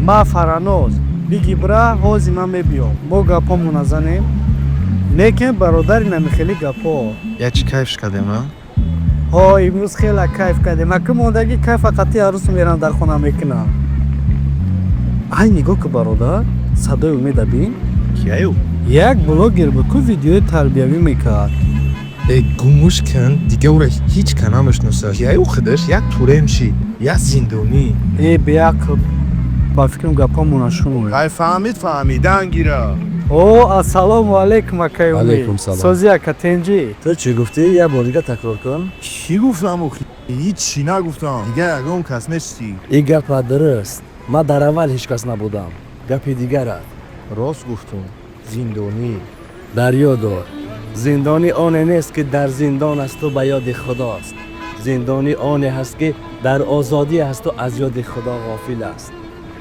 ма Фараноз бигибра ҳози ман мебиём. Мо гапҳомо назанем. Лекин бародари намихели гапҳо. Я чӣ кайф кардем, а? Ҳо, имрӯз хела кайф кардем. Ака мондаги кайф фақати арӯз мерам дар хона мекунам. Ай нигоҳ ки бародар, садои умеда бин. Кияю? Як блогер бу ку видеои тарбиявӣ мекард. Гумӯш кан, дига ӯро ҳеҷ кан намешносад. Кияю худаш? Як турем чӣ? Як зиндонӣ? Беақл. Ба фикрам гапҳомо нашунавед. Ай фаҳмидан гира. О, ассалому алайкум акай умед. Алайкум салом. Сози ака тенҷӣ? То чӣ гуфтӣ? Як бор дига такрор кун. Чӣ гуфтам охи? Ҳеҷ чӣ нагуфтам. Дига ягон кас нешти. Ин гапа дуруст. Ман дар аввал ҳеҷ кас набудам. Гапи дигар аст. Рост гуфтум. Зиндонӣ. Дар ёд дор. Зиндонӣ оне нест ки дар зиндон асту ба ёди худост. Зиндонӣ оне ҳаст ки дар озодӣ асту аз ёди худо ғофил аст.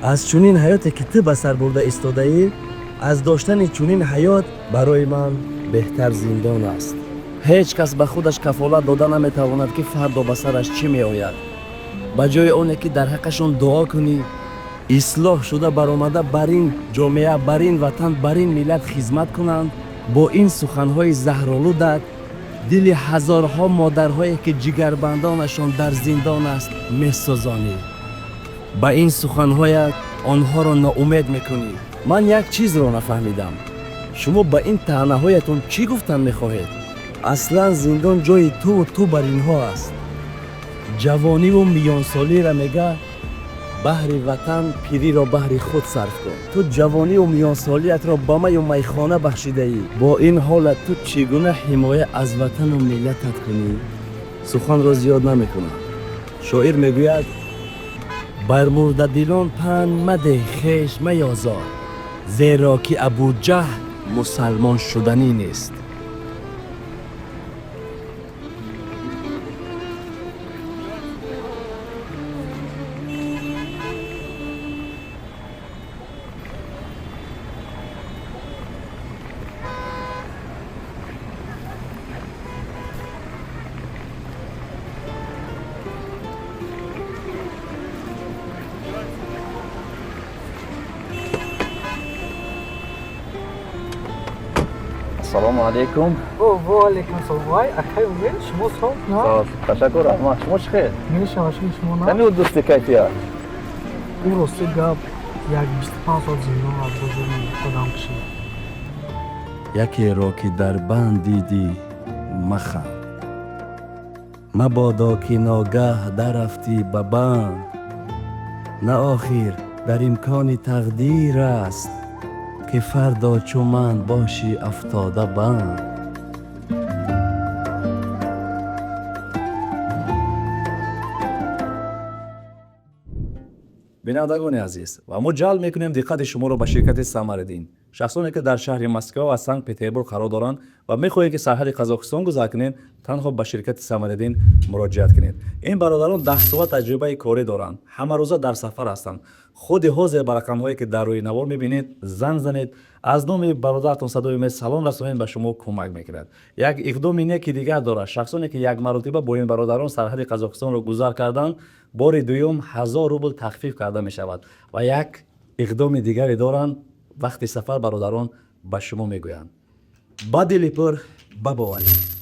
аз чунин ҳаёте ки ту ба сар бурда истодаӣ, аз доштани чунин ҳаёт барои ман беҳтар зиндон аст. ҳеҷ кас ба худаш кафолат дода наметавонад ки фардо ба сараш чӣ меояд. ба ҷои оне ки дар ҳаққашон дуо кунӣ, ислоҳ шуда баромада бар ин ҷомеа, бар ин ватан, бар ин миллат хизмат кунанд, бо ин суханҳои заҳролудат дили ҳазорҳо модарҳое ки ҷигарбандонашон дар зиндон аст месӯзонӣ. ба ин суханҳоят онҳоро ноумед мекунӣ. ман як чизро нафаҳмидам. шумо ба ин таънаҳоятон чӣ гуфтан мехоҳед? аслан зиндон ҷои ту бар инҳо аст. ҷавониву миёнсолиро мега баҳри ватан, пириро баҳри худ сарф кун. ту ҷавониву миёнсолиятро ба маю майхона бахшидаӣ. бо ин ҳолат ту чӣ гуна ҳимоя аз ватану миллатат кунӣ? суханро зиёд намекунам. шоир мегӯяд: бар мурдадилон панд мадеҳ, хеш маёзор, зеро ки абуҷаҳл мусалмон шуданӣ нест. Салому алейкум. Ва алейкум салом. Вай, акай умед? Шумо соб? Ташаккур, Аҳмад. Шумо чӣ хел? Мешава шумо на? Ҳамин дӯсти кайфият. ӯ рости гап як 25 сол зиндон аз бозори одам кашид. якеро ки дар банд дидӣ маханд. мабодо ки ногаҳ дарафтӣ ба банд. на охир дар имкони тақдир аст ки фардо чу ман бошӣ афтода банд. бинандагони азиз, ва мо ҷалб мекунем диққати шуморо ба ширкати Самариддин. шахсоне ки дар шаҳри Москва ва Санкт-Петербург қарор доранд ва мехоҳед ки сарҳади Қазоқистон гузар кунед, танҳо ба ширкати Самариддин муроҷиат кунед. ин бародарон 10 соат таҷрибаи корӣ доранд. ҳамарӯза дар сафар ҳастанд. худи ҳозир ба рақамҳое ки дар рӯи навор мебинед занг занед. аз номи бародаратон садои умед салом расонед, ба шумо кӯмак мекунад. як иқдоми неки дигар дорад. шахсоне ки як маротиба бо ин бародарон сарҳади Қазоқистонро гузар карданд, бори дуюм 1000 рубл тахфиф карда мешавад. ва як иқдоми дигаре доранд. вақти сафар бародарон ба шумо мегӯянд: ба дили пур, ба боварӣ.